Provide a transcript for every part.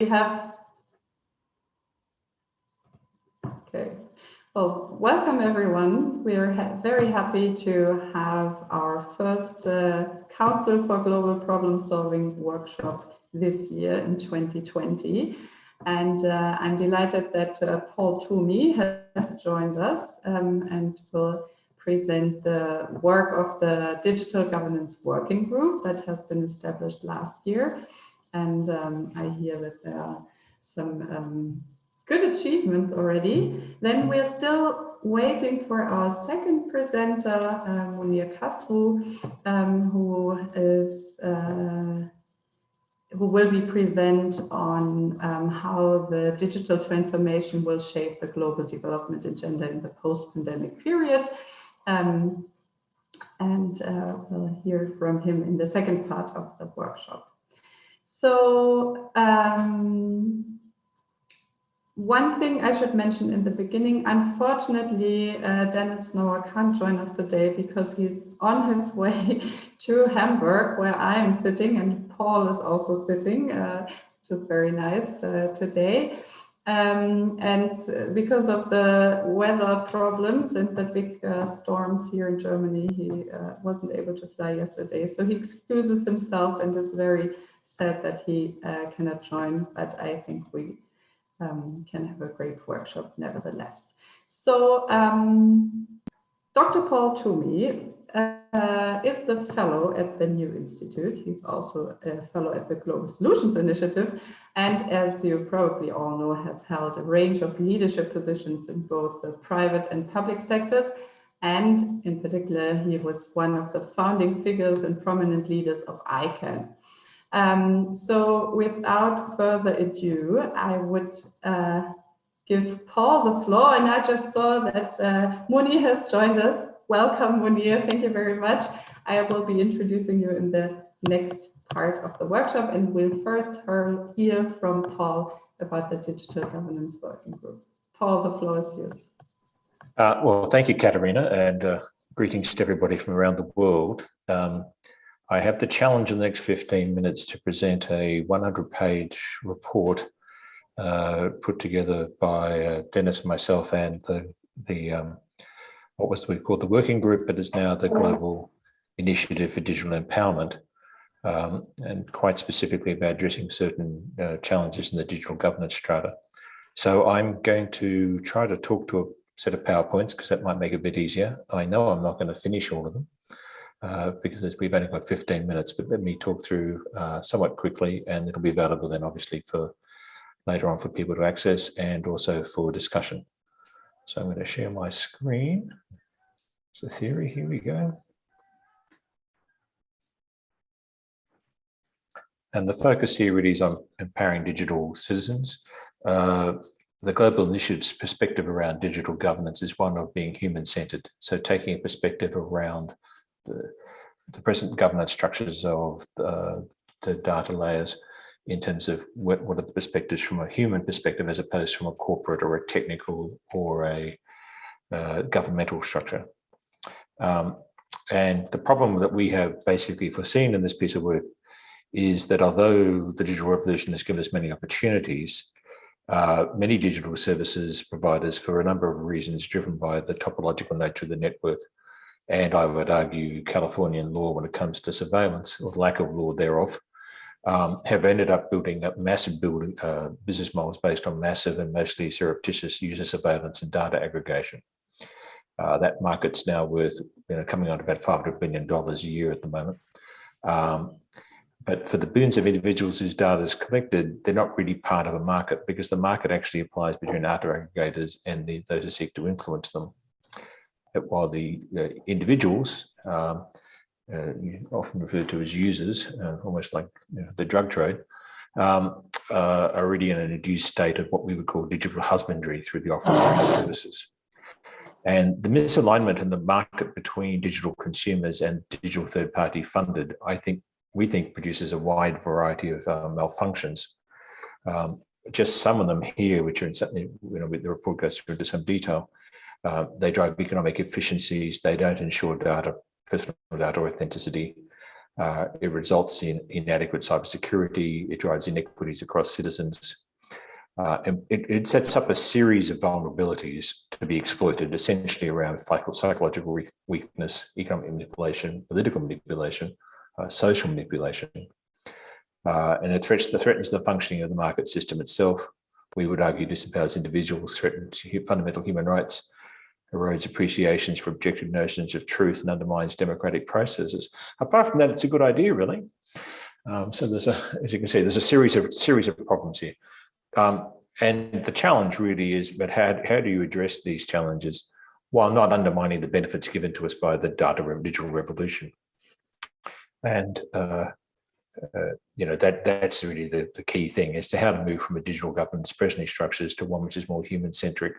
have. Okay. Well, welcome everyone. We are very happy to have our first Council for Global Problem Solving workshop this year in 2020. And I'm delighted that Paul Toomey has joined us and will present the work of the Digital Governance Working Group that has been established last year. And I hear that there are some good achievements already. Then we're still waiting for our second presenter, Munir Khasrou, who will be present on how the digital transformation will shape the global development agenda in the post-pandemic period. And we'll hear from him in the second part of the workshop. So, one thing I should mention in the beginning, unfortunately, Dennis Noah can't join us today because he's on his way to Hamburg, where I am sitting, and Paul is also sitting, which is very nice today. And because of the weather problems and the big storms here in Germany, he wasn't able to fly yesterday. So he excuses himself and is very sad that he cannot join, but I think we can have a great workshop nevertheless. So Dr. Paul Toomey is a fellow at the New Institute. He's also a fellow at the Global Solutions Initiative. And as you probably all know, has held a range of leadership positions in both the private and public sectors. And in particular, he was one of the founding figures and prominent leaders of ICANN. So without further ado, I would give Paul the floor, and I just saw that Munir has joined us. Welcome, Munir. Thank you very much. I will be introducing you in the next part of the workshop, and we'll first hear from Paul about the Digital Governance Working Group. Paul, the floor is yours. Well, thank you, Katarina, and greetings to everybody from around the world. I have the challenge in the next 15 minutes to present a 100-page report put together by Dennis and myself and the what was we called the working group, but is now the Global Initiative for Digital Empowerment, and quite specifically about addressing certain challenges in the digital governance strata. So I'm going to try to talk to a set of PowerPoints because that might make it a bit easier. I know I'm not going to finish all of them. Because we've only got 15 minutes, but let me talk through somewhat quickly, and it'll be available then obviously for later on for people to access and also for discussion. So I'm going to share my screen. It's the theory, here we go. And the focus here really is on empowering digital citizens. The Global Initiative's perspective around digital governance is one of being human-centered. So taking a perspective around the present governance structures of the data layers in terms of what are the perspectives from a human perspective as opposed from a corporate or a technical or a governmental structure. And the problem that we have basically foreseen in this piece of work is that although the digital revolution has given us many opportunities, many digital services providers, for a number of reasons driven by the topological nature of the network, and I would argue Californian law when it comes to surveillance or lack of law thereof, have ended up building up massive business models based on massive and mostly surreptitious user surveillance and data aggregation. That market's now worth, coming on about $500 billion a year at the moment. But for the billions of individuals whose data is collected, they're not really part of a market because the market actually applies between data aggregators and those who seek to influence them. While the individuals, often referred to as users, almost like the drug trade, are already in an induced state of what we would call digital husbandry through the offering of services. And the misalignment in the market between digital consumers and digital third-party funded, we think produces a wide variety of malfunctions. Just some of them here, which are in something, the report goes through into some detail. They drive economic efficiencies. They don't ensure personal data authenticity. It results in inadequate cybersecurity. It drives inequities across citizens. And it sets up a series of vulnerabilities to be exploited, essentially around psychological weakness, economic manipulation, political manipulation, social manipulation. And it threatens the functioning of the market system itself. We would argue disempowers individuals, threatens fundamental human rights, erodes appreciations for objective notions of truth, and undermines democratic processes. Apart from that, it's a good idea, really. So there's as you can see, there's a series of problems here. And the challenge really is, but how do you address these challenges while not undermining the benefits given to us by the digital revolution? And that's really the key thing as to how to move from a digital governance presently structures to one which is more human-centric,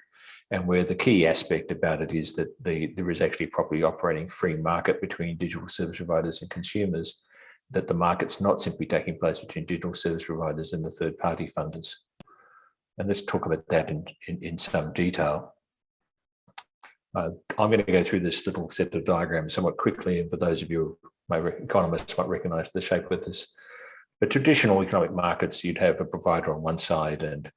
and where the key aspect about it is that there is actually a properly operating free market between digital service providers and consumers, that the market's not simply taking place between digital service providers and the third-party funders. And let's talk about that in some detail. I'm going to go through this little set of diagrams somewhat quickly, and for those of you economists might recognize the shape of this. But traditional economic markets, you'd have a provider on one side and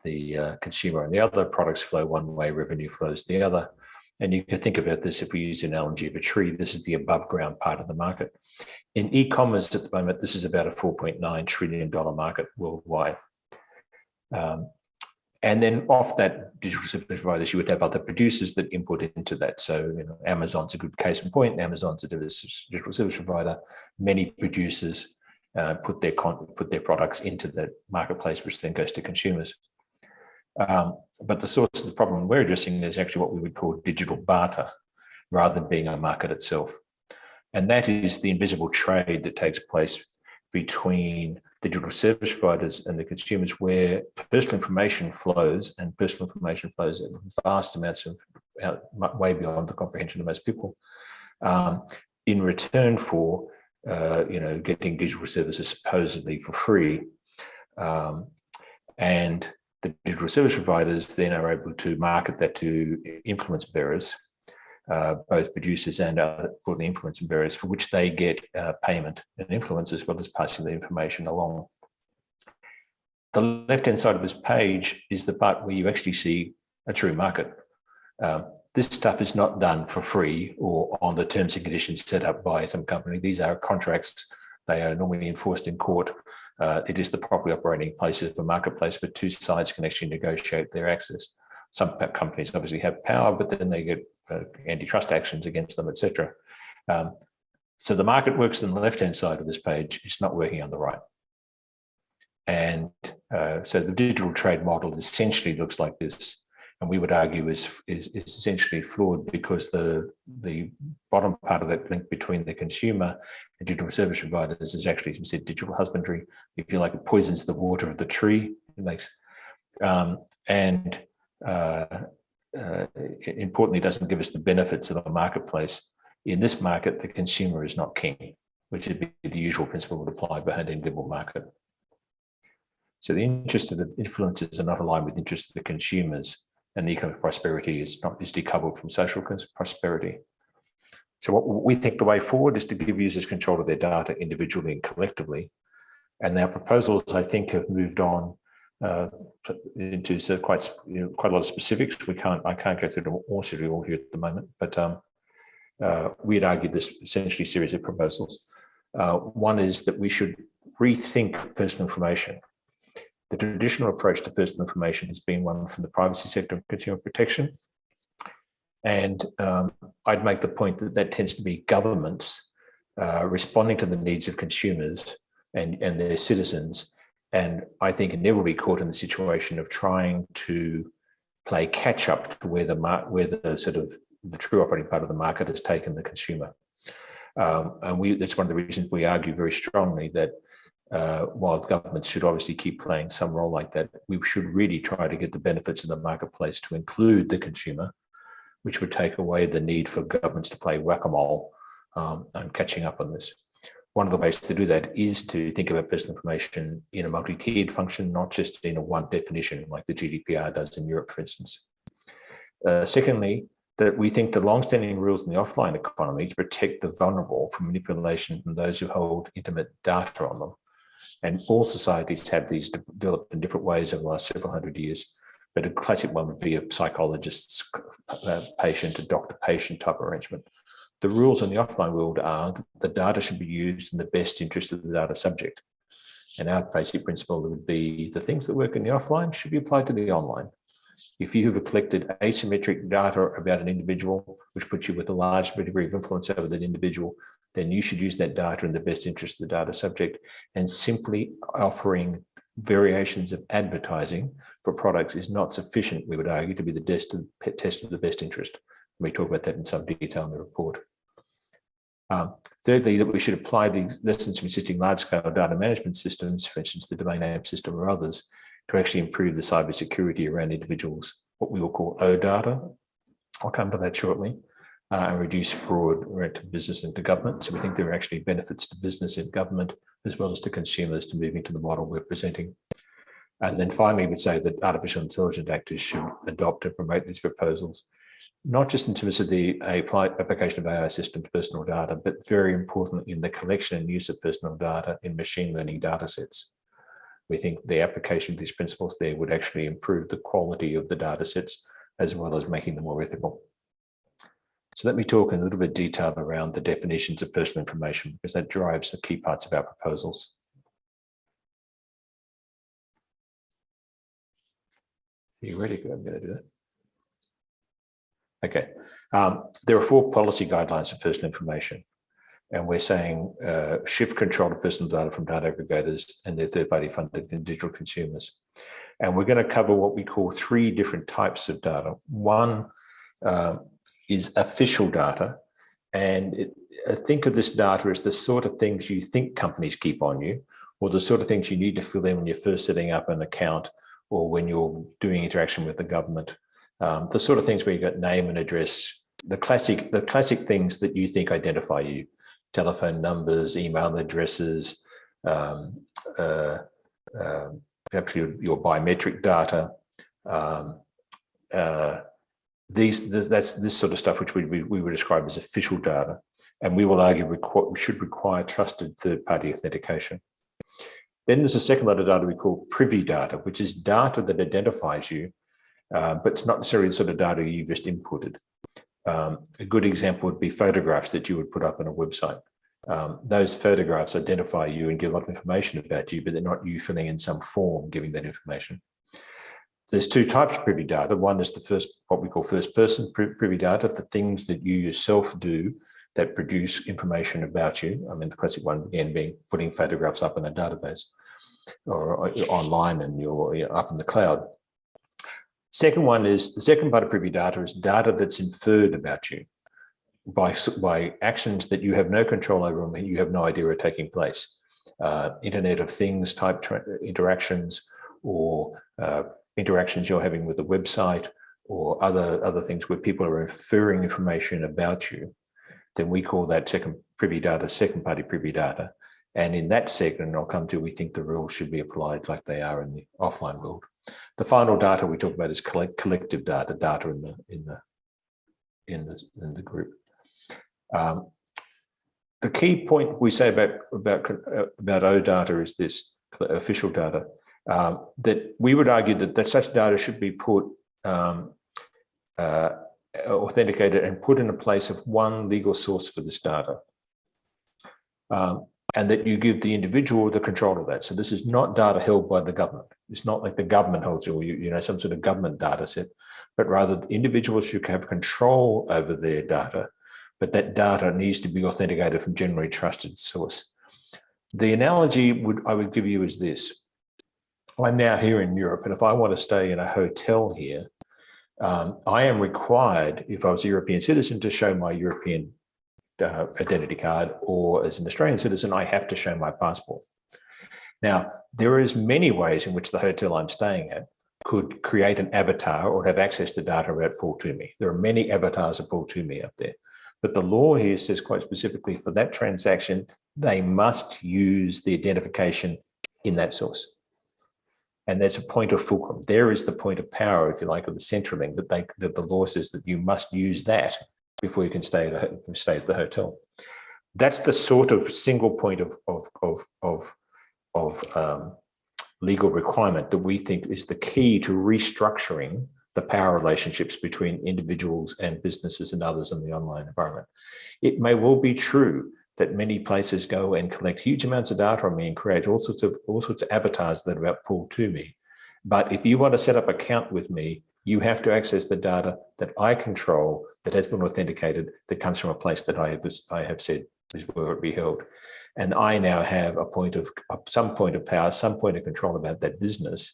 the consumer on the other. Products flow one way, revenue flows the other. And you can think about this if we use the analogy of a tree. This is the above ground part of the market. In e-commerce at the moment, this is about a $4.9 trillion market worldwide. And then off that digital service providers, you would have other producers that input into that. So Amazon's a good case in point. Amazon's a digital service provider. Many producers put their products into the marketplace, which then goes to consumers. But the source of the problem we're addressing is actually what we would call digital barter, rather than being a market itself. And that is the invisible trade that takes place between digital service providers and the consumers, where personal information flows, and personal information flows at vast amounts of way beyond the comprehension of most people, in return for getting digital services supposedly for free. And the digital service providers then are able to market that to influence bearers, both producers and for the influence bearers, for which they get payment and influence, as well as passing the information along. The left-hand side of this page is the part where you actually see a true market. This stuff is not done for free or on the terms and conditions set up by some company. These are contracts. They are normally enforced in court. It is the properly operating place of the marketplace, but two sides can actually negotiate their access. Some companies obviously have power, but then they get antitrust actions against them, etc. So the market works on the left-hand side of this page. It's not working on the right. And so the digital trade model essentially looks like this. And we would argue is essentially flawed, because the bottom part of that link between the consumer and digital service providers is actually, as you said, digital husbandry. If you like, it poisons the water of the tree. It makes, importantly, doesn't give us the benefits of the marketplace. In this market, the consumer is not king, which would be the usual principle would apply behind any liberal market. So the interests of the influencers are not aligned with the interests of the consumers, and the economic prosperity is decoupled from social prosperity. So what we think the way forward is to give users control of their data individually and collectively. And our proposals, I think, have moved on into quite a lot of specifics. I can't go through them all here at the moment, but we'd argue this essentially series of proposals. One is that we should rethink personal information. The traditional approach to personal information has been one from the privacy sector of consumer protection. And I'd make the point that tends to be governments responding to the needs of consumers and their citizens. And I think inevitably caught in the situation of trying to play catch up to where the sort of the true operating part of the market has taken the consumer. And that's one of the reasons we argue very strongly that while governments should obviously keep playing some role like that, we should really try to get the benefits of the marketplace to include the consumer, which would take away the need for governments to play whack-a-mole on catching up on this. One of the ways to do that is to think about personal information in a multi-tiered function, not just in a one definition like the GDPR does in Europe, for instance. Secondly, that we think the long-standing rules in the offline economy to protect the vulnerable from manipulation from those who hold intimate data on them. And all societies have these developed in different ways over the last several hundred years. But a classic one would be a psychologist's patient, a doctor-patient type arrangement. The rules in the offline world are that the data should be used in the best interest of the data subject. And our basic principle would be the things that work in the offline should be applied to the online. If you have collected asymmetric data about an individual, which puts you with a large degree of influence over that individual, then you should use that data in the best interest of the data subject. And simply offering variations of advertising for products is not sufficient, we would argue, to be the test of the best interest. We talk about that in some detail in the report. Thirdly, that we should apply the lessons from existing large-scale data management systems, for instance, the domain name system or others, to actually improve the cybersecurity around individuals, what we will call OData. I'll come to that shortly, and reduce fraud around to business and to government. So we think there are actually benefits to business and government, as well as to consumers, to moving to the model we're presenting. And then finally, we'd say that artificial intelligence actors should adopt and promote these proposals, not just in terms of the application of AI system to personal data, but very importantly in the collection and use of personal data in machine learning data sets. We think the application of these principles there would actually improve the quality of the data sets, as well as making them more ethical. So let me talk in a little bit of detail around the definitions of personal information, because that drives the key parts of our proposals. Are you ready? I'm going to do that. Okay. There are 4 policy guidelines for personal information, and we're saying shift control of personal data from data aggregators and their third-party funded and digital consumers. And we're going to cover what we call 3 different types of data. One is official data, and think of this data as the sort of things you think companies keep on you, or the sort of things you need to fill in when you're first setting up an account or when you're doing interaction with the government. The sort of things where you got name and address, the classic things that you think identify you: telephone numbers, email addresses, perhaps your biometric data. That's this sort of stuff which we would describe as official data, and we will argue we should require trusted third-party authentication. Then there's a second lot of data we call privy data, which is data that identifies you, but it's not necessarily the sort of data you just inputted. A good example would be photographs that you would put up on a website. Those photographs identify you and give a lot of information about you, but they're not you filling in some form giving that information. There's 2 types of privy data. One is the first, what we call first-person privy data, the things that you yourself do that produce information about you. I mean, the classic one again being putting photographs up in a database or online, and you're up in the cloud. Second one is, the second part of privy data is data that's inferred about you by actions that you have no control over and you have no idea are taking place. Internet of Things type interactions, or interactions you're having with the website, or other things where people are inferring information about you, then we call that second party privy data. And in that segment, I'll come to, we think the rules should be applied like they are in the offline world. The final data we talk about is collective data in the group. The key point we say about OData is this, official data, that we would argue that such data should be put authenticated and put in a place of one legal source for this data, and that you give the individual the control of that. So this is not data held by the government. It's not like the government holds you, some sort of government data set, but rather individuals should have control over their data, but that data needs to be authenticated from generally trusted source. The analogy I would give you is this. I'm now here in Europe, and if I want to stay in a hotel here, I am required, if I was a European citizen, to show my European identity card, or as an Australian citizen, I have to show my passport. Now, there is many ways in which the hotel I'm staying at could create an avatar or have access to data about Paul Toomey. There are many avatars of Paul Toomey up there. But the law here says quite specifically for that transaction, they must use the identification in that source. And there's a point of fulcrum. There is the point of power, if you like, of the centraling that the law says that you must use that before you can stay at the hotel. That's the sort of single point of legal requirement that we think is the key to restructuring the power relationships between individuals and businesses and others in the online environment. It may well be true that many places go and collect huge amounts of data on me and create all sorts of avatars that are about pulled to me. But if you want to set up an account with me, you have to access the data that I control, that has been authenticated, that comes from a place that I have said is where it be held. And I now have some point of power, some point of control about that business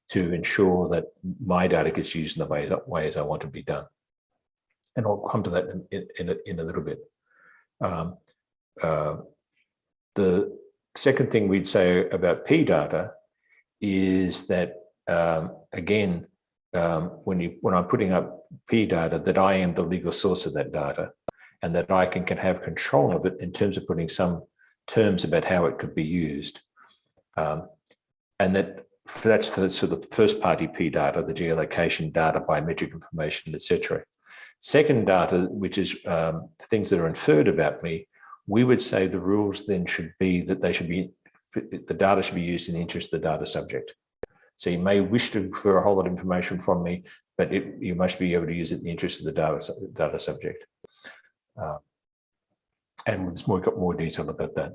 to ensure that my data gets used in the ways I want to be done. And I'll come to that in a little bit. The second thing we'd say about P data is that, again, when I'm putting up P data, that I am the legal source of that data and that I can have control of it in terms of putting some terms about how it could be used. And that's the first party P data, the geolocation data, biometric information, etc. Second data, which is things that are inferred about me, we would say the rules then should be that the data should be used in the interest of the data subject. So you may wish to infer a whole lot of information from me, but you must be able to use it in the interest of the data subject. And there's got more detail about that.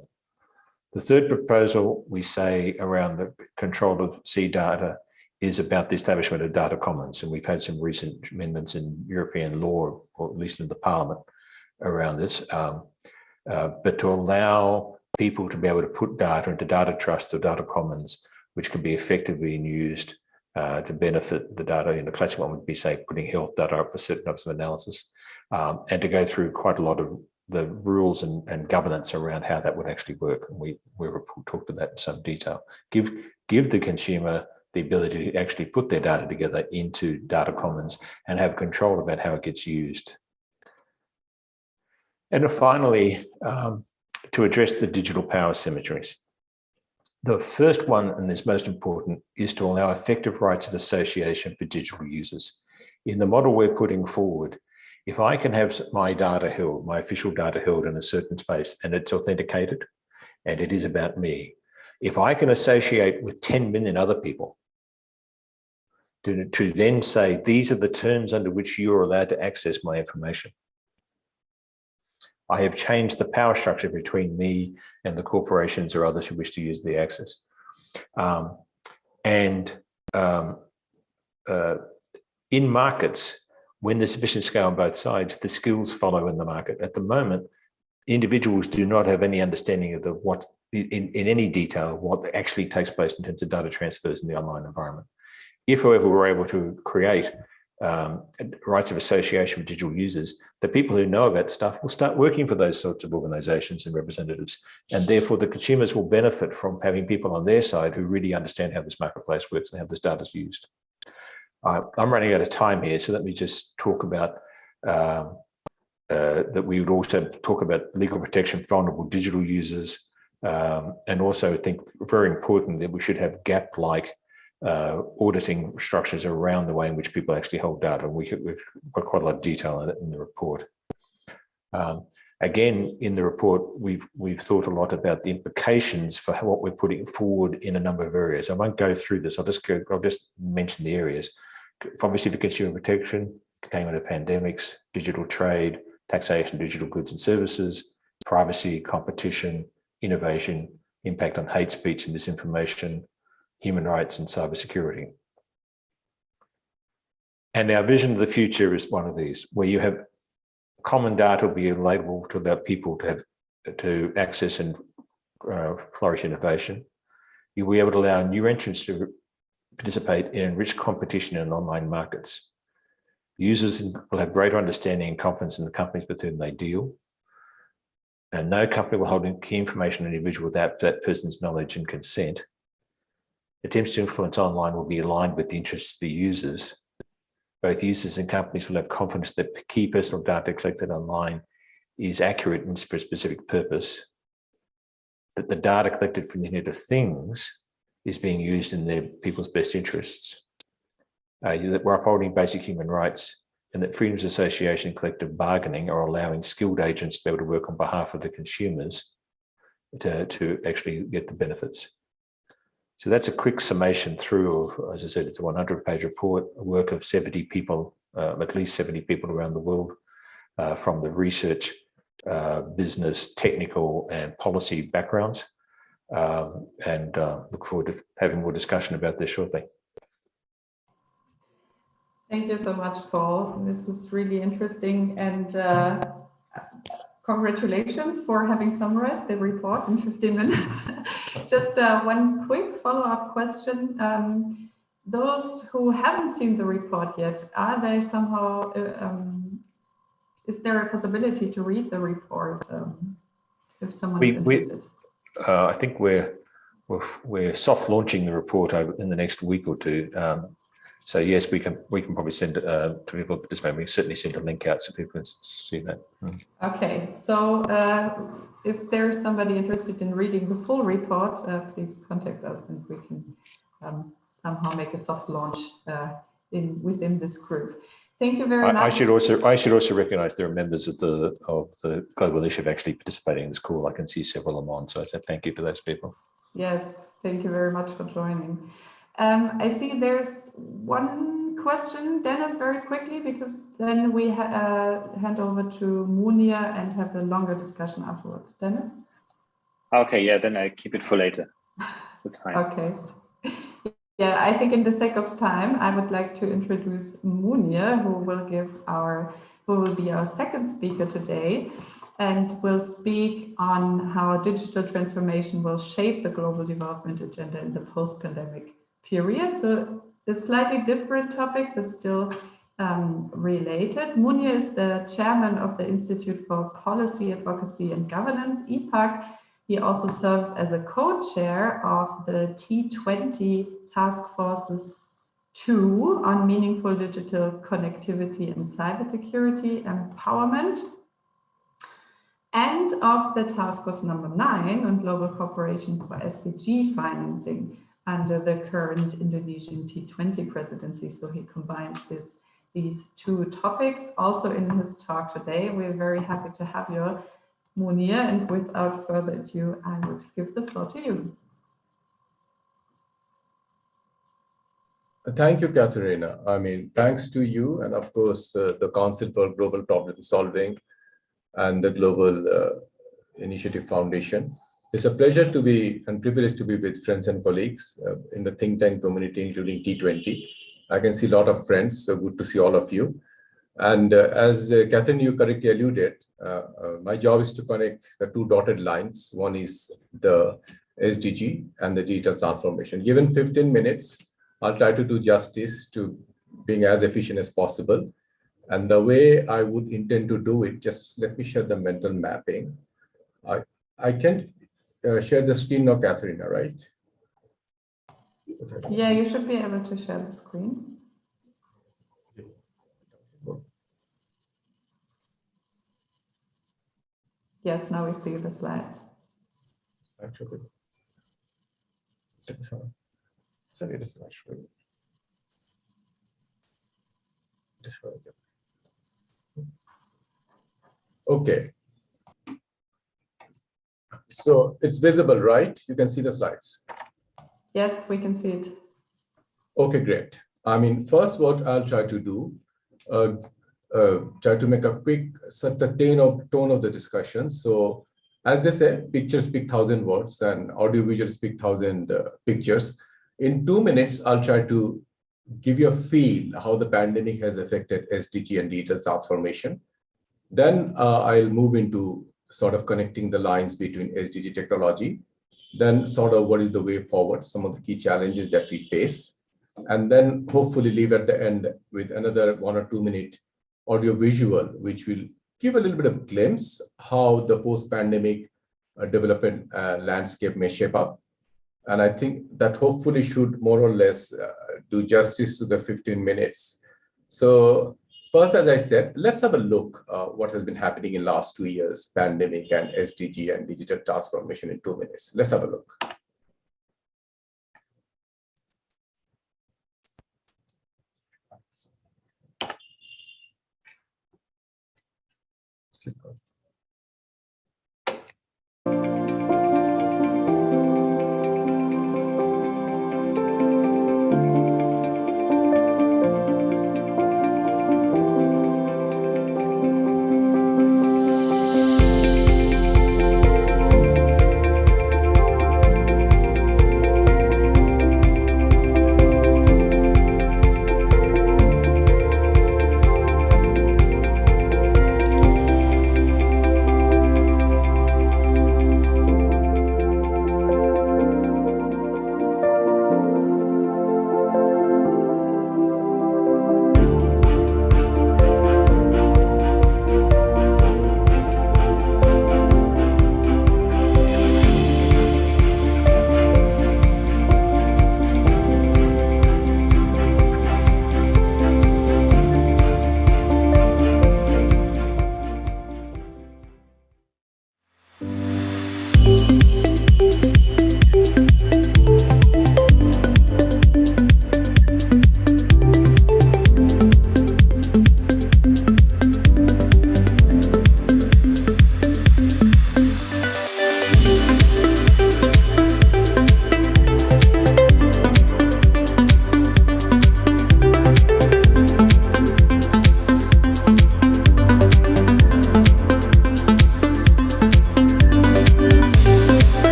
The third proposal we say around the control of C data is about the establishment of data commons. And we've had some recent amendments in European law, or at least in the Parliament, around this. But to allow people to be able to put data into data trusts or data commons, which can be effectively used to benefit the data. In the classic one would be, say, putting health data up for certain types of analysis, and to go through quite a lot of the rules and governance around how that would actually work. And we talked about that in some detail. Give the consumer the ability to actually put their data together into data commons and have control about how it gets used. And finally, to address the digital power symmetries. The first one, and is most important, is to allow effective rights of association for digital users. In the model we're putting forward, if I can have my data held, my official data held in a certain space, and it's authenticated, and it is about me, if I can associate with 10 million other people to then say, these are the terms under which you're allowed to access my information, I have changed the power structure between me and the corporations or others who wish to use the access. In markets, when there's sufficient scale on both sides, the skills follow in the market. At the moment, individuals do not have any understanding of what in any detail what actually takes place in terms of data transfers in the online environment. If, however, we're able to create rights of association with digital users, the people who know about stuff will start working for those sorts of organizations and representatives. And therefore, the consumers will benefit from having people on their side who really understand how this marketplace works and how this data is used. I'm running out of time here, so let me just talk about that we would also talk about legal protection for vulnerable digital users, and also think very important that we should have gap-like auditing structures around the way in which people actually hold data. And we've got quite a lot of detail on it in the report. Again, in the report, we've thought a lot about the implications for what we're putting forward in a number of areas. I won't go through this. I'll just mention the areas. Obviously, for consumer protection, containment of pandemics, digital trade, taxation, digital goods and services, privacy, competition, innovation, impact on hate speech and misinformation, human rights and cybersecurity. And our vision of the future is one of these, where you have common data will be available to allow people to access and flourish innovation. You'll be able to allow new entrants to participate in enriched competition in online markets. Users will have greater understanding and confidence in the companies with whom they deal. And no company will hold key information on an individual without that person's knowledge and consent. Attempts to influence online will be aligned with the interests of the users. Both users and companies will have confidence that key personal data collected online is accurate and for a specific purpose. That the data collected from the Internet of Things is being used in their people's best interests, that we're upholding basic human rights, and that freedoms of association and collective bargaining are allowing skilled agents to be able to work on behalf of the consumers to actually get the benefits. So that's a quick summation through of, as I said, it's a 100-page report, a work of 70 people, at least 70 people around the world, from the research, business, technical, and policy backgrounds. And look forward to having more discussion about this shortly. Thank you so much, Paul. This was really interesting, and congratulations for having summarized the report in 15 minutes. Just one quick follow-up question. Those who haven't seen the report yet, are they somehow, is there a possibility to read the report if someone's interested? I think we're soft launching the report in the next week or two. So yes, we can probably send it to people participating. We can certainly send a link out so people can see that. Okay, so if there's somebody interested in reading the full report, please contact us and we can somehow make a soft launch within this group. Thank you very much. I should also recognise there are members of the Global Initiative actually participating in this call. I can see several of them on, so I said thank you to those people. Yes, thank you very much for joining. I see there's one question, Dennis, very quickly, because then we hand over to Munia and have a longer discussion afterwards. Dennis? Okay, yeah, then I keep it for later. That's fine. Okay. Yeah, I think in the sake of time, I would like to introduce Munia, who will be our second speaker today, and will speak on how digital transformation will shape the global development agenda in the post-pandemic period. So a slightly different topic, but still related. Munia is the chairman of the Institute for Policy, Advocacy and Governance, IPAC. He also serves as a co-chair of the T20 Task Forces 2 on meaningful digital connectivity and cybersecurity empowerment, and of the Task Force number 9 on global cooperation for SDG financing under the current Indonesian T20 presidency. So he combines these two topics also in his talk today. We're very happy to have you, Munia, and without further ado, I would give the floor to you. Thank you, Katharina. I mean, thanks to you and of course the Council for Global Problem Solving and the Global Initiative Foundation. It's a pleasure to be and privilege to be with friends and colleagues in the think tank community, including T20. I can see a lot of friends, so good to see all of you. And as Catherine, you correctly alluded, my job is to connect the two dotted lines. One is the SDG and the digital transformation. Given 15 minutes, I'll try to do justice to being as efficient as possible. And the way I would intend to do it, just let me share the mental mapping. I can't share the screen now, Katharina, right? Yeah, you should be able to share the screen. Yes, now we see the slides. Okay. So it's visible, right? You can see the slides. Yes, we can see it. Okay, great. I mean, first what I'll try to do, try to make a quick set the tone of the discussion. So as they say, pictures speak 1,000 words and audiovisual speak 1,000 pictures. In 2 minutes, I'll try to give you a feel how the pandemic has affected SDG and digital transformation. Then I'll move into sort of connecting the lines between SDG technology, then sort of what is the way forward, some of the key challenges that we face, and then hopefully leave at the end with another 1 or 2 minute audio visual, which will give a little bit of glimpse how the post-pandemic development landscape may shape up. And I think that hopefully should more or less do justice to the 15 minutes. So first, as I said, let's have a look what has been happening in last 2 years, pandemic and SDG and digital transformation in 2 minutes. Let's have a look. click on.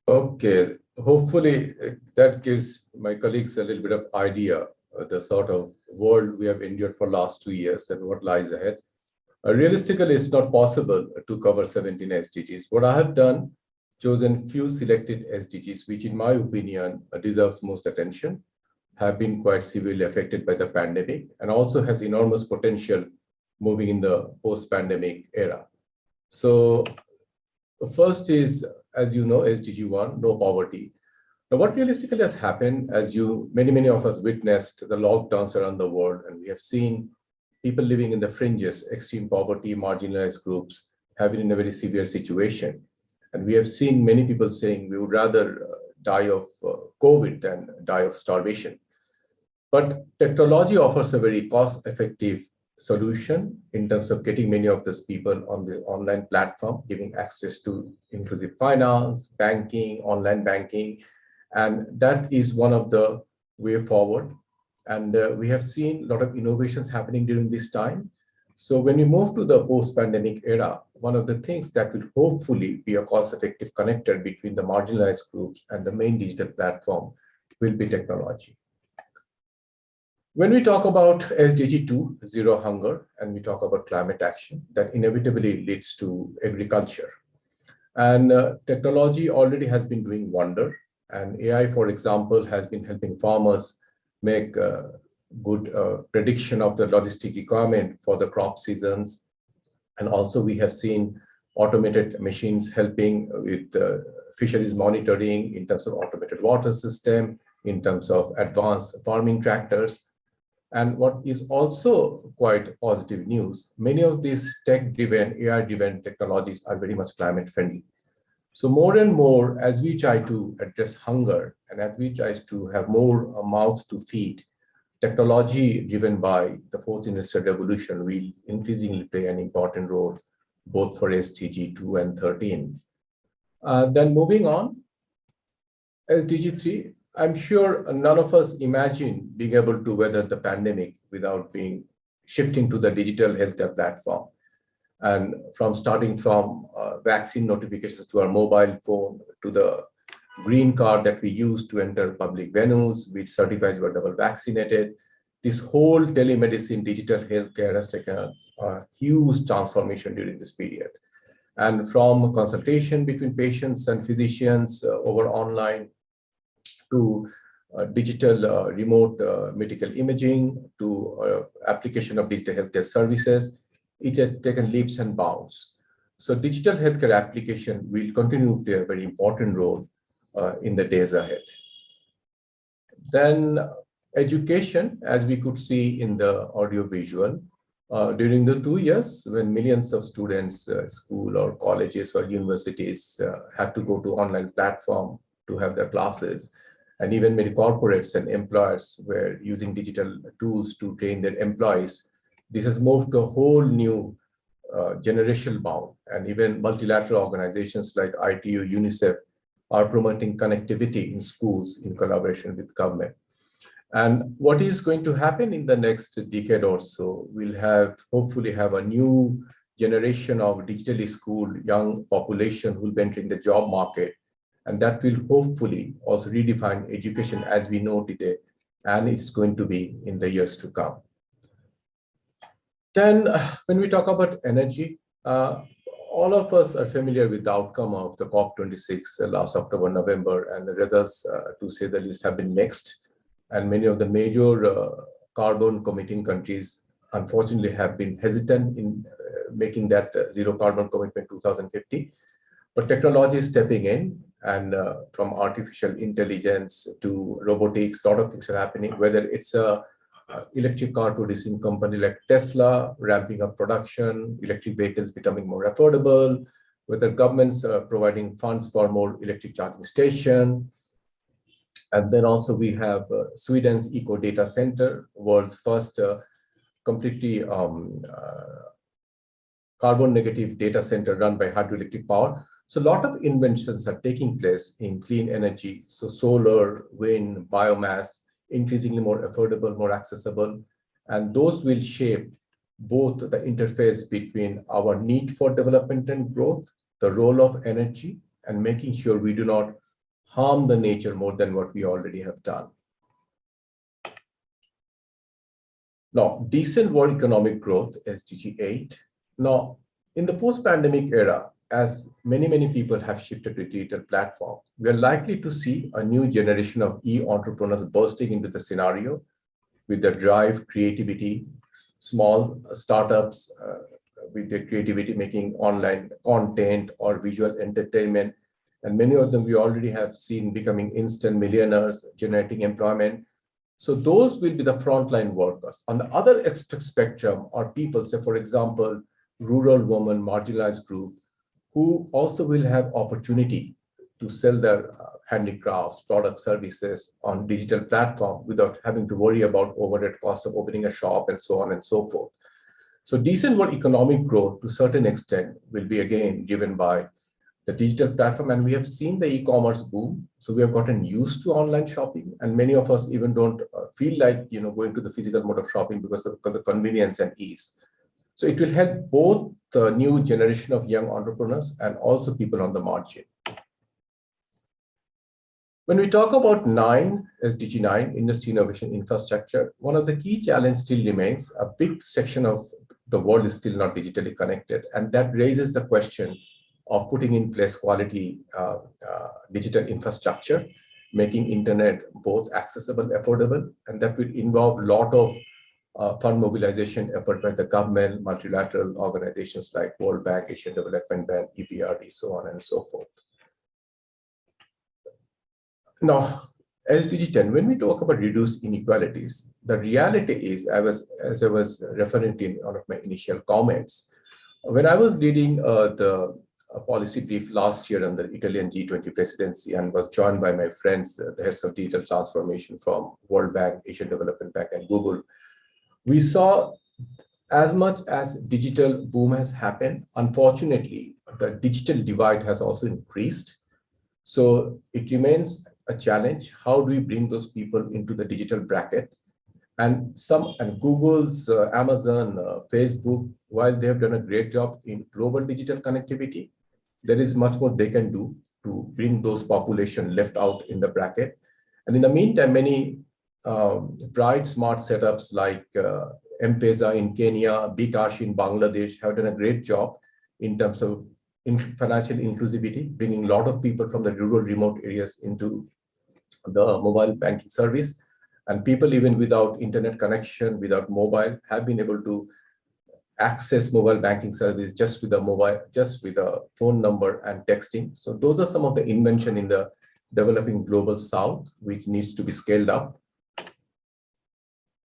Okay, hopefully that gives my colleagues a little bit of idea the sort of world we have endured for last 2 years and what lies ahead. Realistically, it's not possible to cover 17 SDGs. What I have done, chosen few selected SDGs, which in my opinion deserves most attention, have been quite severely affected by the pandemic and also has enormous potential moving in the post-pandemic era. So first is, as you know, SDG 1, no poverty. Now, what realistically has happened, as many of us witnessed the lockdowns around the world, and we have seen people living in the fringes, extreme poverty, marginalized groups, have been in a very severe situation. And we have seen many people saying we would rather die of COVID than die of starvation. But technology offers a very cost-effective solution in terms of getting many of these people on this online platform, giving access to inclusive finance, banking, online banking. And that is one of the way forward. And we have seen a lot of innovations happening during this time. So when we move to the post-pandemic era, one of the things that will hopefully be a cost-effective connector between the marginalized groups and the main digital platform will be technology. When we talk about SDG 2, zero hunger, and we talk about climate action, that inevitably leads to agriculture. And technology already has been doing wonder. And AI, for example, has been helping farmers make good prediction of the logistic requirement for the crop seasons. And also we have seen automated machines helping with fisheries monitoring in terms of automated water system, in terms of advanced farming tractors. And what is also quite positive news, many of these tech-driven, AI-driven technologies are very much climate friendly. So more and more, as we try to address hunger and as we try to have more mouths to feed, technology driven by the fourth industrial revolution will increasingly play an important role, both for SDG 2 and 13. Then moving on, SDG 3, I'm sure none of us imagine being able to weather the pandemic without shifting to the digital healthcare platform. And starting from vaccine notifications to our mobile phone, to the green card that we use to enter public venues, which certifies we're double vaccinated. This whole telemedicine digital healthcare has taken a huge transformation during this period. And from consultation between patients and physicians over online, to digital remote medical imaging, to application of digital healthcare services, it had taken leaps and bounds. So digital healthcare application will continue to play a very important role in the days ahead. Then education, as we could see in the audio-visual, during the 2 years when millions of students, school or colleges or universities had to go to online platform to have their classes, and even many corporates and employers were using digital tools to train their employees, this has moved to a whole new generational bound, and even multilateral organizations like ITU, UNICEF are promoting connectivity in schools in collaboration with government. And what is going to happen in the next decade or so, we'll hopefully have a new generation of digitally schooled young population who will be entering the job market. And that will hopefully also redefine education as we know today, and it's going to be in the years to come. Then when we talk about energy, all of us are familiar with the outcome of the COP26 last October, November, and the results, to say the least, have been mixed. And many of the major carbon committing countries, unfortunately, have been hesitant in making that zero carbon commitment 2050. But technology is stepping in, and from artificial intelligence to robotics, a lot of things are happening, whether it's a electric car producing company like Tesla ramping up production, electric vehicles becoming more affordable, whether governments are providing funds for more electric charging station. And then also we have Sweden's Eco Data Center, world's first completely carbon negative data center run by hydroelectric power. So a lot of inventions are taking place in clean energy. So solar, wind, biomass, increasingly more affordable, more accessible. And those will shape both the interface between our need for development and growth, the role of energy, and making sure we do not harm the nature more than what we already have done. Now, decent world economic growth, SDG 8. Now, in the post-pandemic era, as many people have shifted to digital platform, we are likely to see a new generation of e-entrepreneurs bursting into the scenario with the drive, creativity, small startups with their creativity making online content or visual entertainment. And many of them we already have seen becoming instant millionaires, generating employment. So those will be the frontline workers. On the other spectrum are people, say for example, rural women, marginalized group, who also will have opportunity to sell their handicrafts, product services on digital platform without having to worry about overhead costs of opening a shop and so on and so forth. So decent world economic growth to a certain extent will be again driven by the digital platform, and we have seen the e-commerce boom. So we have gotten used to online shopping, and many of us even don't feel like going to the physical mode of shopping because of the convenience and ease. So it will help both the new generation of young entrepreneurs and also people on the margin. When we talk about SDG 9, industry innovation infrastructure, one of the key challenges still remains a big section of the world is still not digitally connected. And that raises the question of putting in place quality digital infrastructure, making internet both accessible, affordable, and that will involve a lot of fund mobilization effort by the government, multilateral organizations like World Bank, Asian Development Bank, EBRD, so on and so forth. Now, SDG 10, when we talk about reduced inequalities, the reality is, as I was referring to in one of my initial comments, when I was leading the policy brief last year under Italian G20 presidency and was joined by my friends, the heads of digital transformation from World Bank, Asian Development Bank, and Google, we saw as much as digital boom has happened, unfortunately, the digital divide has also increased. So it remains a challenge. How do we bring those people into the digital bracket? And Google's, Amazon, Facebook, while they have done a great job in global digital connectivity, there is much more they can do to bring those population left out in the bracket. And in the meantime, many bright, smart setups like M-Pesa in Kenya, bKash in Bangladesh have done a great job in terms of financial inclusivity, bringing a lot of people from the rural remote areas into the mobile banking service. And people even without internet connection, without mobile, have been able to access mobile banking service just with a phone number and texting. So those are some of the invention in the developing global south, which needs to be scaled up.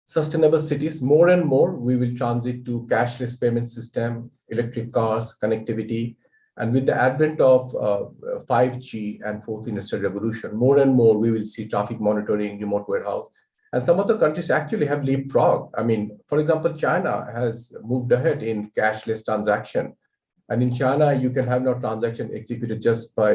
Sustainable cities, more and more, we will transit to cashless payment system, electric cars, connectivity. And with the advent of 5G and fourth industrial revolution, more and more we will see traffic monitoring, remote warehouse. And some of the countries actually have leapfrogged. I mean, for example, China has moved ahead in cashless transaction. And in China, you can have no transaction executed just by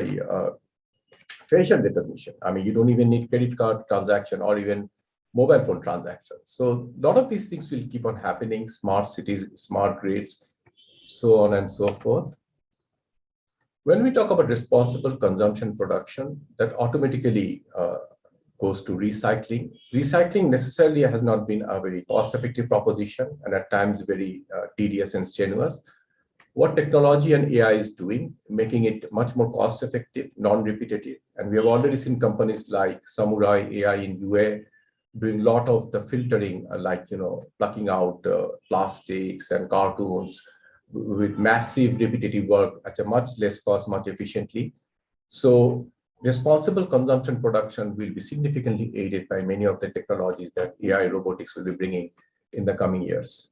facial recognition. I mean, you don't even need credit card transaction or even mobile phone transactions. So a lot of these things will keep on happening, smart cities, smart grids, so on and so forth. When we talk about responsible consumption production, that automatically goes to recycling. Recycling necessarily has not been a very cost-effective proposition and at times very tedious and strenuous. What technology and AI is doing, making it much more cost-effective, non-repetitive. And we have already seen companies like Samurai AI in UA doing a lot of the filtering, plucking out plastics and cartoons with massive repetitive work at a much less cost, much efficiently. So responsible consumption production will be significantly aided by many of the technologies that AI robotics will be bringing in the coming years.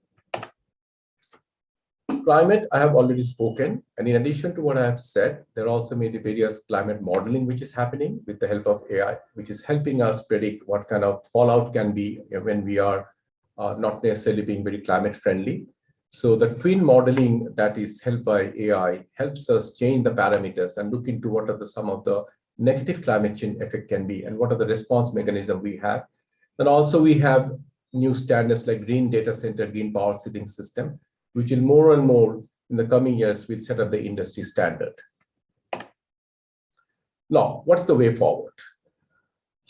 Climate, I have already spoken. And in addition to what I have said, there are also many various climate modeling which is happening with the help of AI, which is helping us predict what kind of fallout can be when we are not necessarily being very climate friendly. So the twin modeling that is helped by AI helps us change the parameters and look into what are some of the negative climate change effect can be and what are the response mechanism we have. Then also we have new standards like green data center, green power setting system, which will more and more in the coming years will set up the industry standard. Now, what's the way forward?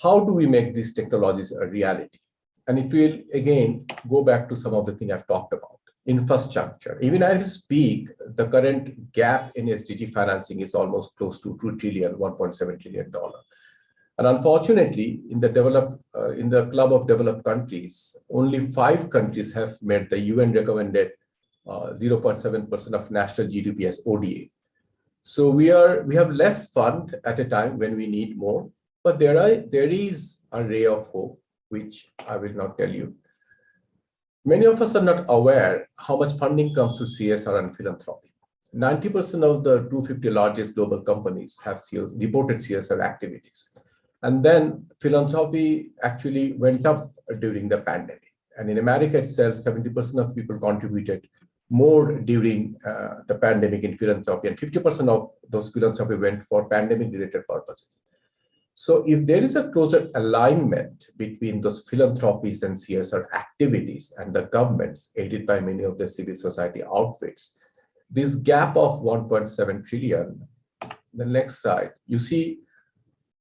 How do we make these technologies a reality? And it will again go back to some of the things I've talked about. Infrastructure. Even as we speak, the current gap in SDG financing is almost close to $2 trillion, $1.7 trillion. And unfortunately, in the club of developed countries, only 5 countries have met the UN recommended 0.7% of national GDP as ODA. So we have less fund at a time when we need more, but there is a ray of hope, which I will not tell you. Many of us are not aware how much funding comes to CSR and philanthropy. 90% of the 250 largest global companies have reported CSR activities. And then philanthropy actually went up during the pandemic. And in America itself, 70% of people contributed more during the pandemic in philanthropy, and 50% of those philanthropy went for pandemic-related purposes. So if there is a closer alignment between those philanthropies and CSR activities and the governments aided by many of the civil society outfits, this gap of 1.7 trillion, the next slide, you see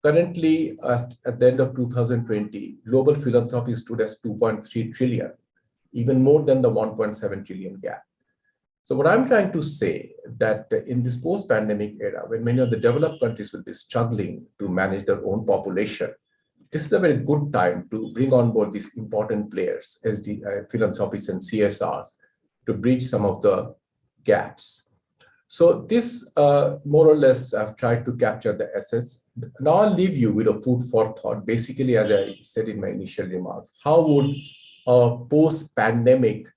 currently at the end of 2020, global philanthropy stood as 2.3 trillion, even more than the 1.7 trillion gap. So what I'm trying to say that in this post-pandemic era, when many of the developed countries will be struggling to manage their own population, this is a very good time to bring on board these important players, philanthropies and CSRs, to bridge some of the gaps. So this more or less I've tried to capture the essence. Now I'll leave you with a food for thought. Basically, as I said in my initial remarks, how would a post-pandemic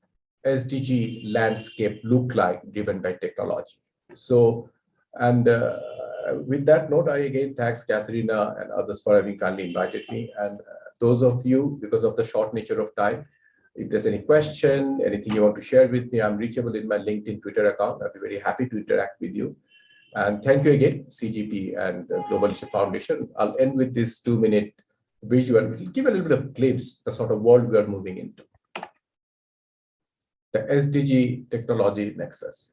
SDG landscape look like driven by technology? So, and with that note, I again thanks Katharina and others for having kindly invited me. And those of you, because of the short nature of time, if there's any question, anything you want to share with me, I'm reachable in my LinkedIn, Twitter account. I'll be very happy to interact with you. And thank you again, CGP and the Global Issue Foundation. I'll end with this 2-minute visual, which will give a little bit of glimpse, the sort of world we are moving into. The SDG technology nexus.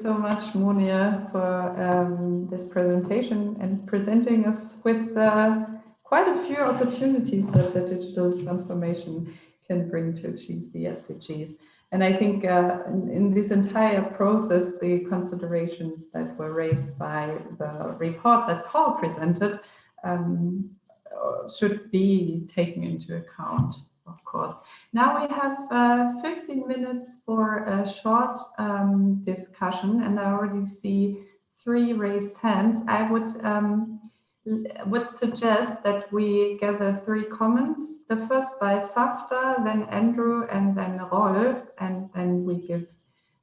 so much, Monia, for this presentation and presenting us with quite a few opportunities that the digital transformation can bring to achieve the SDGs. And I think in this entire process, the considerations that were raised by the report that Paul presented should be taken into account, of course. Now we have 15 minutes for a short discussion, and I already see 3 raised hands. I would suggest that we gather 3 comments. The first by Safta, then Andrew, and then Rolf, and then we give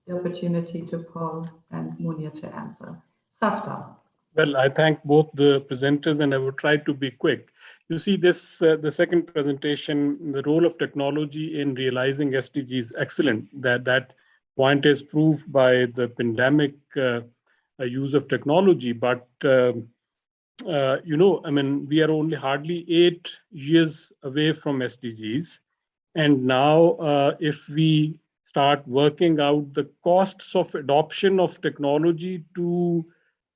the opportunity to Paul and Monia to answer. Safta. Well, I thank both the presenters, and I will try to be quick. You see, this the second presentation, the role of technology in realizing SDGs, excellent. That point is proved by the pandemic use of technology. But you know, I mean, we are only hardly 8 years away from SDGs, and now if we start working out the costs of adoption of technology to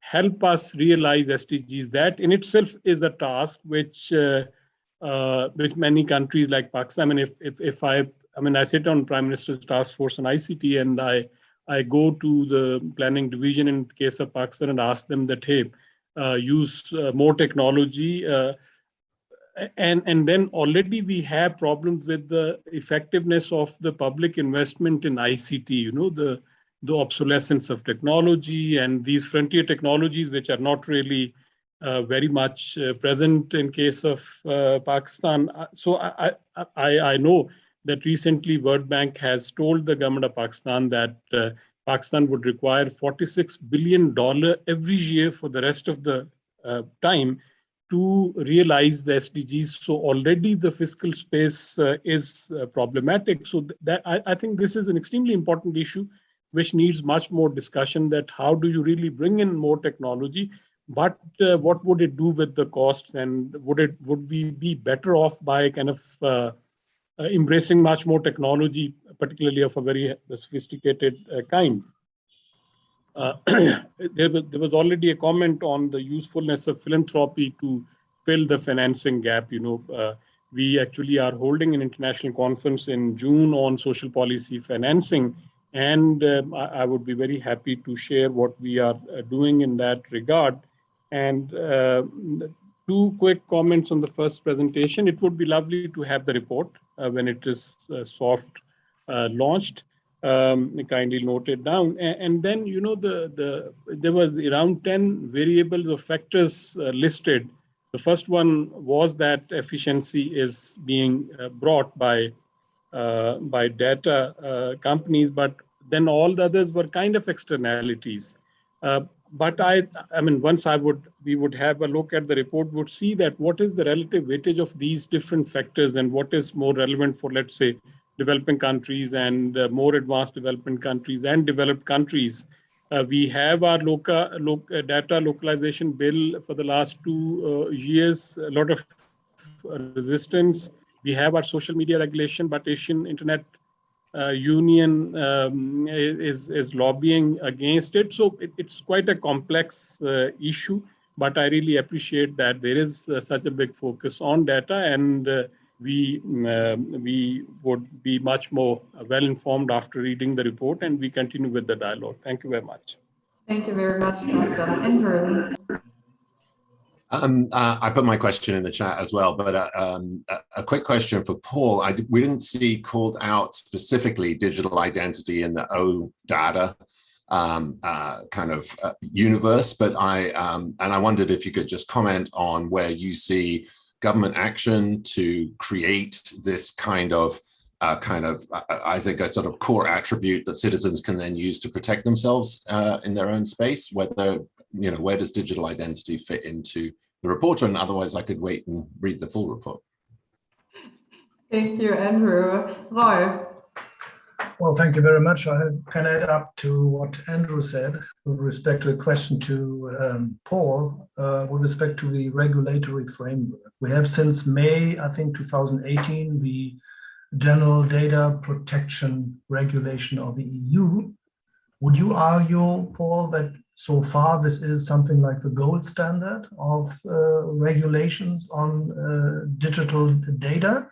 help us realize SDGs, that in itself is a task which many countries like Pakistan. I mean, if I sit on Prime Minister's Task Force on ICT, and I go to the planning division in the case of Pakistan and ask them that, hey, use more technology, and then already we have problems with the effectiveness of the public investment in ICT. You know, the obsolescence of technology and these frontier technologies, which are not really very much present in case of Pakistan. So I know that recently World Bank has told the government of Pakistan that Pakistan would require $46 billion every year for the rest of the time to realize the SDGs. So already the fiscal space is problematic. So that I think this is an extremely important issue which needs much more discussion, that how do you really bring in more technology, but what would it do with the costs, and would we be better off by kind of embracing much more technology, particularly of a very sophisticated kind. There was already a comment on the usefulness of philanthropy to fill the financing gap. You know, we actually are holding an international conference in June on social policy financing, and I would be very happy to share what we are doing in that regard. And 2 quick comments on the first presentation. It would be lovely to have the report when it is soft launched. Kindly noted down. And then, you know, there was around 10 variables or factors listed. The first one was that efficiency is being brought by data companies, but then all the others were kind of externalities. But I mean, once we would have a look at the report, would see that what is the relative weightage of these different factors and what is more relevant for, let's say, developing countries and more advanced developing countries and developed countries. We have our data localization bill for the last 2 years, a lot of resistance. We have our social media regulation, but Asian Internet Union is lobbying against it. So it's quite a complex issue, but I really appreciate that there is such a big focus on data, and we would be much more well-informed after reading the report, and we continue with the dialogue. Thank you very much. Thank you very much, Dr. Andrew. I put my question in the chat as well, but a quick question for Paul. We didn't see called out specifically digital identity in the OData kind of universe, but I wondered if you could just comment on where you see government action to create this kind of I think a sort of core attribute that citizens can then use to protect themselves in their own space. Whether, you know, where does digital identity fit into the report? And otherwise I could wait and read the full report. Thank you, Andrew. Rolf. Well, thank you very much. I can add up to what Andrew said with respect to the question to Paul, with respect to the regulatory framework. We have since May, I think, 2018, the General Data Protection Regulation of the EU, Would you argue, Paul, that so far this is something like the gold standard of regulations on digital data?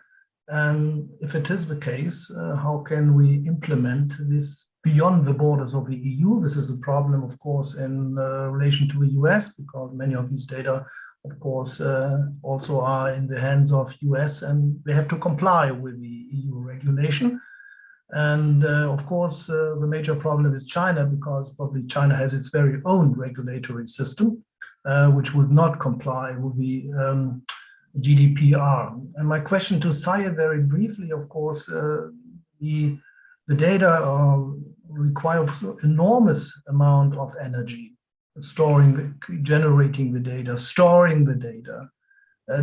And if it is the case, how can we implement this beyond the borders of the EU? This is a problem, of course, in relation to the US, because many of these data, of course, also are in the hands of US, and they have to comply with the EU regulation. And of course, the major problem is China, because probably China has its very own regulatory system, which would not comply with the GDPR. And my question to Syed very briefly, of course, the data require enormous amount of energy, generating the data, storing the data.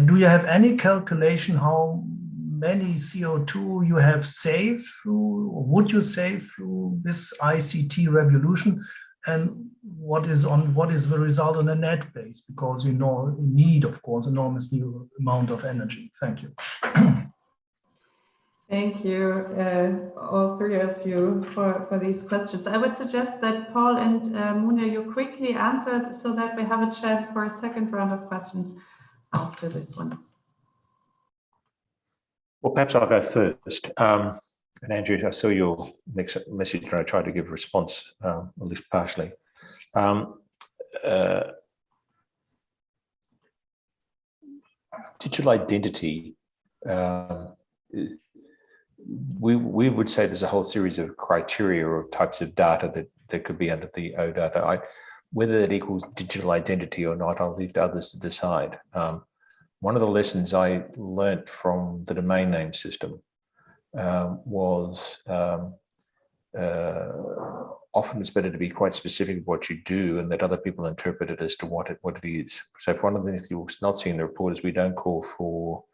Do you have any calculation how many CO2 you have saved through, or would you save through this ICT revolution? And what is the result on a net base? Because you need, of course, enormous new amount of energy. Thank you. Thank you, all three of you, for these questions. I would suggest that Paul and Munir, you quickly answer so that we have a chance for a second round of questions after this one. Well, perhaps I'll go first. And Andrew, I saw your next message and I tried to give a response, at least partially. Digital identity, we would say there's a whole series of criteria or types of data that could be under the OData. Whether that equals digital identity or not, I'll leave to others to decide. One of the lessons I learnt from the domain name system was often it's better to be quite specific of what you do and that other people interpret it as to what it is. So one of the things you'll not see in the report is we don't call for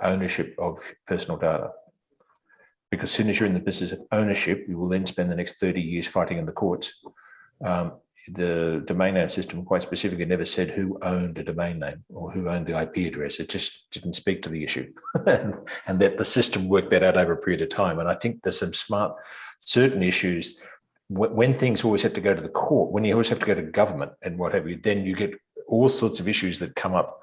ownership of personal data. Because as soon as you're in the business of ownership, you will then spend the next 30 years fighting in the courts. The domain name system quite specifically never said who owned a domain name or who owned the IP address. It just didn't speak to the issue. And that the system worked that out over a period of time. And I think there's some certain issues when things always have to go to the court, when you always have to go to government and what have you, then you get all sorts of issues that come up,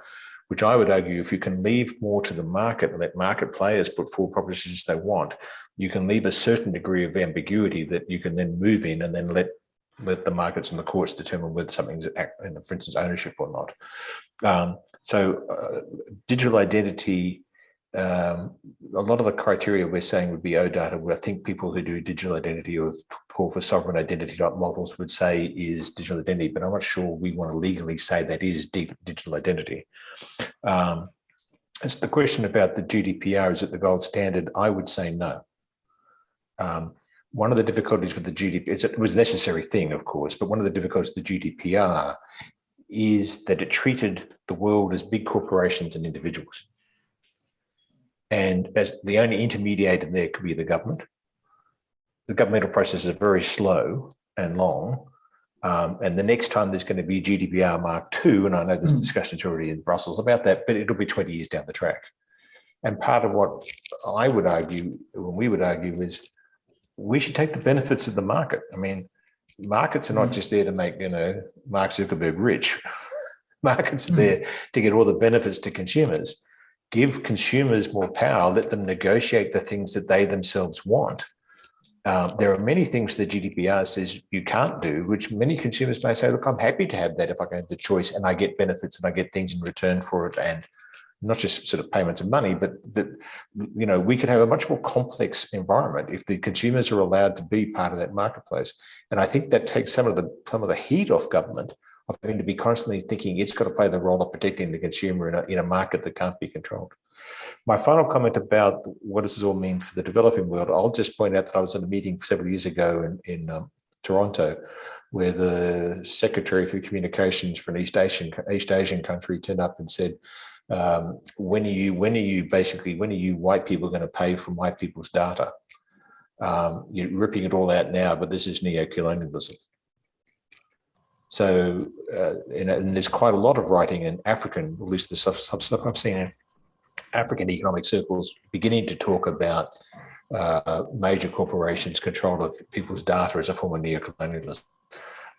which I would argue if you can leave more to the market and let market players put forward propositions they want, you can leave a certain degree of ambiguity that you can then move in and then let the markets and the courts determine whether something's, for instance, ownership or not. Digital identity, a lot of the criteria we're saying would be OData, where I think people who do digital identity or call for sovereign identity type models would say is digital identity, but I'm not sure we want to legally say that is digital identity. As the question about the GDPR, is it the gold standard? I would say no. One of the difficulties with the GDPR, it was a necessary thing, of course, but one of the difficulties with the GDPR is that it treated the world as big corporations and individuals. And as the only intermediator there could be the government. The governmental processes are very slow and long. And the next time there's going to be GDPR Mark II, and I know there's discussions already in Brussels about that, but it'll be 20 years down the track. And part of what I would argue, when we would argue, is we should take the benefits of the market. I mean, markets are not just there to make, Mark Zuckerberg rich. Markets are there to get all the benefits to consumers. Give consumers more power, let them negotiate the things that they themselves want. There are many things the GDPR says you can't do, which many consumers may say, look, I'm happy to have that if I can have the choice and I get benefits and I get things in return for it, and not just sort of payments of money, but that, we could have a much more complex environment if the consumers are allowed to be part of that marketplace. And I think that takes some of the heat off government of having to be constantly thinking it's got to play the role of protecting the consumer in a market that can't be controlled. My final comment about what does this all mean for the developing world, I'll just point out that I was at a meeting several years ago in Toronto, where the Secretary for Communications for an East Asian country turned up and said, when are you white people going to pay for white people's data? You're ripping it all out now, but this is neo-colonialism. So, and there's quite a lot of writing in African, at least the stuff I've seen in African economic circles, beginning to talk about major corporations' control of people's data as a form of neocolonialism.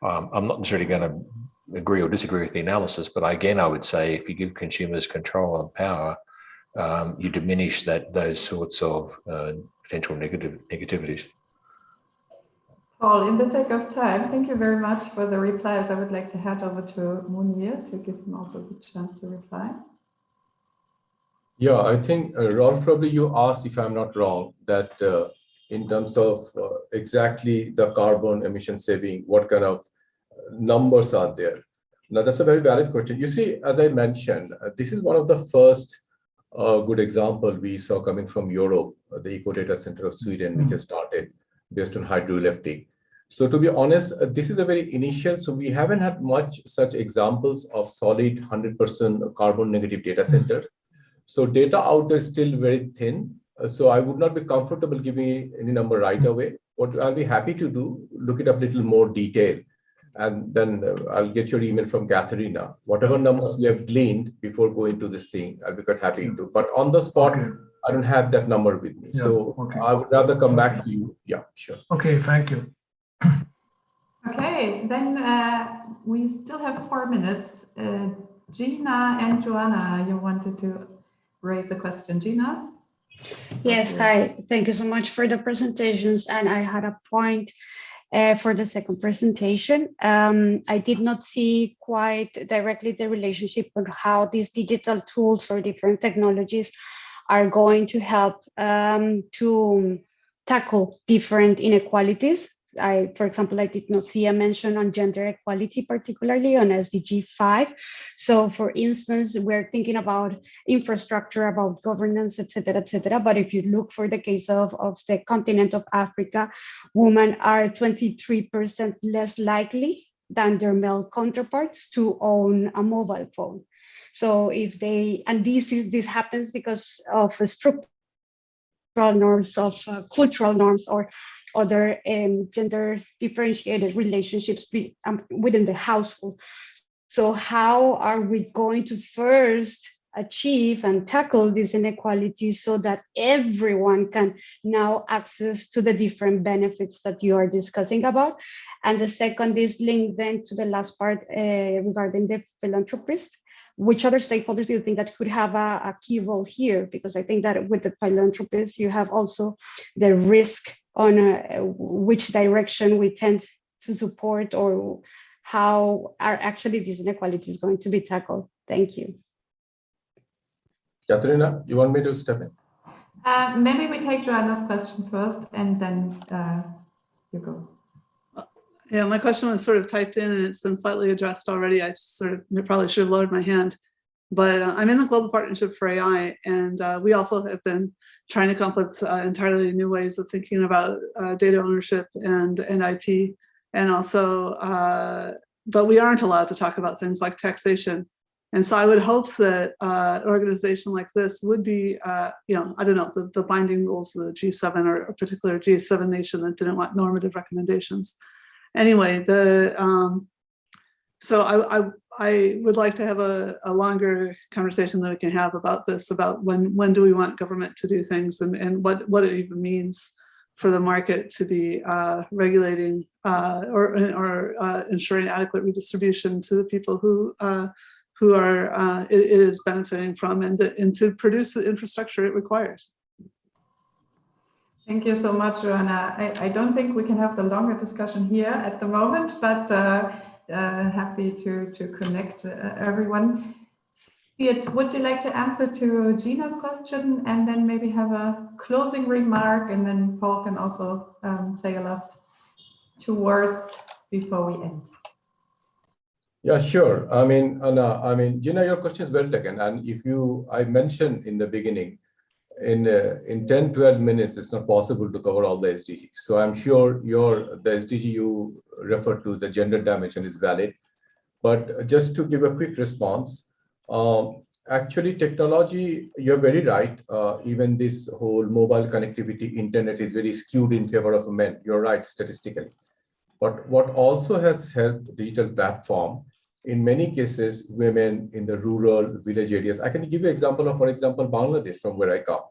I'm not necessarily going to agree or disagree with the analysis, but again, I would say if you give consumers control and power, you diminish those sorts of potential negativities. Paul, in the sake of time, thank you very much for the replies. I would like to hand over to Munir to give him also the chance to reply. Yeah, I think, Rolf, probably you asked, if I'm not wrong, that in terms of exactly the carbon emission saving, what kind of numbers are there? Now, that's a very valid question. You see, as I mentioned, this is one of the first good example we saw coming from Europe, the Eco Data Center of Sweden, which has started based on hydroelectric. So to be honest, this is a very initial, so we haven't had much such examples of solid 100% carbon negative data center. So data out there is still very thin. So I would not be comfortable giving any number right away. What I'll be happy to do, look it up a little more detail. And then I'll get your email from Katharina. Whatever numbers we have gleaned before going to this thing, I'll be quite happy to. But on the spot, I don't have that number with me. So I would rather come back to you. Yeah, sure. Okay, thank you. Okay, then we still have 4 minutes. Gina and Joanna, you wanted to raise a question. Gina? Yes, hi. Thank you so much for the presentations. And I had a point for the second presentation. I did not see quite directly the relationship on how these digital tools or different technologies are going to help to tackle different inequalities. For example, I did not see a mention on gender equality, particularly on SDG 5. So for instance, we're thinking about infrastructure, about governance, et cetera, but if you look for the case of the continent of Africa, women are 23% less likely than their male counterparts to own a mobile phone. So if they, and this happens because of structural norms, of cultural norms, or other gender differentiated relationships within the household. So how are we going to first achieve and tackle these inequalities so that everyone can now access to the different benefits that you are discussing about? And the second is linked then to the last part regarding the philanthropists. Which other stakeholders do you think that could have a key role here? Because I think that with the philanthropists, you have also the risk on which direction we tend to support, or how are actually these inequalities going to be tackled? Thank you. Katharina, you want me to step in? Maybe we take Joanna's question first, and then you go. Yeah, my question was sort of typed in and it's been slightly addressed already. I just sort of probably should have lowered my hand, but I'm in the Global Partnership for AI, and we also have been trying to come up with entirely new ways of thinking about data ownership and IP, and also, but we aren't allowed to talk about things like taxation. And so I would hope that an organization like this would be, I don't know, the binding rules of the G7, or a particular G7 nation that didn't want normative recommendations. Anyway, so I would like to have a longer conversation that we can have about this, about when do we want government to do things, and what it even means for the market to be regulating or ensuring adequate redistribution to the people who are it is benefiting from, and to produce the infrastructure it requires. Thank you so much, Joanna. I don't think we can have the longer discussion here at the moment, but happy to connect everyone. Siet, would you like to answer to Gina's question, and then maybe have a closing remark, and then Paul can also say a last 2 words before we end? Yeah, sure. Gina, your question is well taken. And I mentioned in the beginning, in 10-12 minutes, it's not possible to cover all the SDGs. So I'm sure the SDG you referred to, the gender dimension, is valid. But just to give a quick response, actually technology, you're very right. Even this whole mobile connectivity, internet is very skewed in favor of men. You're right, statistically. But what also has helped digital platform, in many cases, women in the rural village areas. I can give you an example of, for example, Bangladesh, from where I come.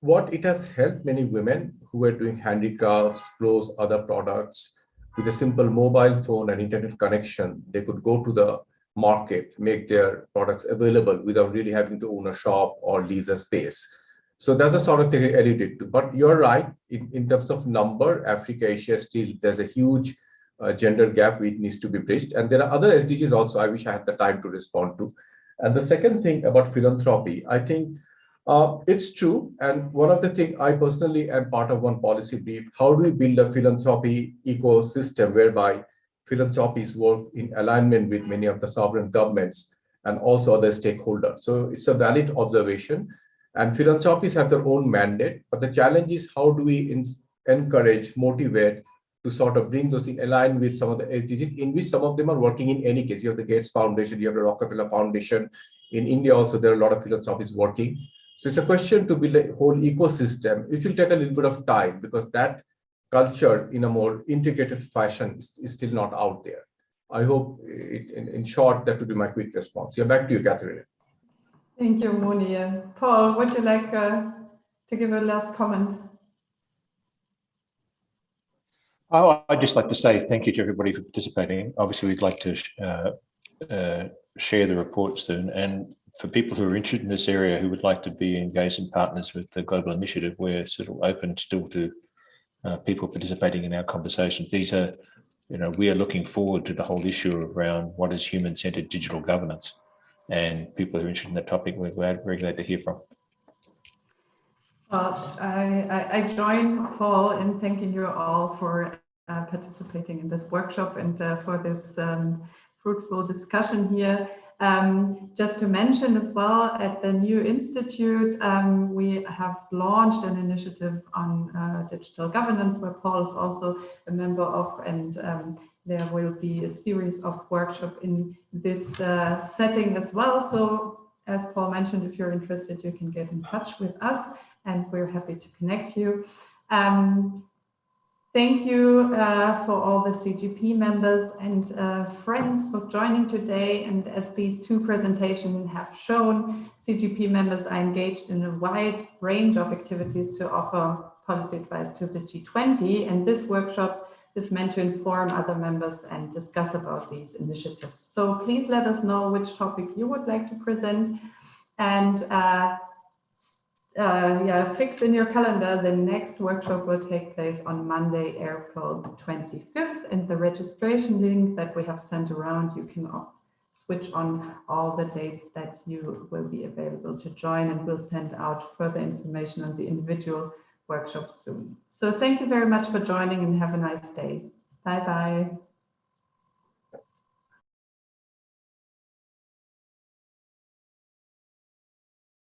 what it has helped many women who were doing handicrafts, clothes, other products, with a simple mobile phone and internet connection, they could go to the market, make their products available without really having to own a shop or lease a space. So that's the sort of thing I alluded to. But you're right, in terms of number, Africa, Asia, still there's a huge gender gap which needs to be bridged. And there are other SDGs also I wish I had the time to respond to. And the second thing about philanthropy, I think it's true. And one of the things I personally am part of one policy brief, how do we build a philanthropy ecosystem whereby philanthropies work in alignment with many of the sovereign governments and also other stakeholders. So it's a valid observation. And philanthropies have their own mandate, but the challenge is how do we encourage, motivate to sort of bring those in align with some of the SDGs, in which some of them are working in any case. You have the Gates Foundation, you have the Rockefeller Foundation. In India also, there are a lot of philanthropies working. So it's a question to build a whole ecosystem. It will take a little bit of time because that culture in a more integrated fashion is still not out there. I hope, in short, that would be my quick response. Yeah, back to you, Catherine. Thank you, Moni. Paul, would you like to give a last comment? Oh, I'd just like to say thank you to everybody for participating. Obviously, we'd like to share the report soon. And for people who are interested in this area, who would like to be engaged in partners with the Global Initiative, we're sort of open still to people participating in our conversations. These are, we are looking forward to the whole issue around what is human-centered digital governance. And people who are interested in that topic, we're very glad to hear from. Well, I join Paul in thanking you all for participating in this workshop and for this fruitful discussion here. Just to mention as well, at the new institute, we have launched an initiative on digital governance, where Paul is also a member of, and there will be a series of workshops in this setting as well. So as Paul mentioned, if you're interested, you can get in touch with us and we're happy to connect you. Thank you for all the CGP members and friends for joining today. And as these two presentations have shown, CGP members are engaged in a wide range of activities to offer policy advice to the G20. And this workshop is meant to inform other members and discuss about these initiatives. So please let us know which topic you would like to present. And fix in your calendar, the next workshop will take place on Monday, April 25th, and the registration link that we have sent around, you can switch on all the dates that you will be available to join, and we'll send out further information on the individual workshops soon. So thank you very much for joining and have a nice day. Bye-bye.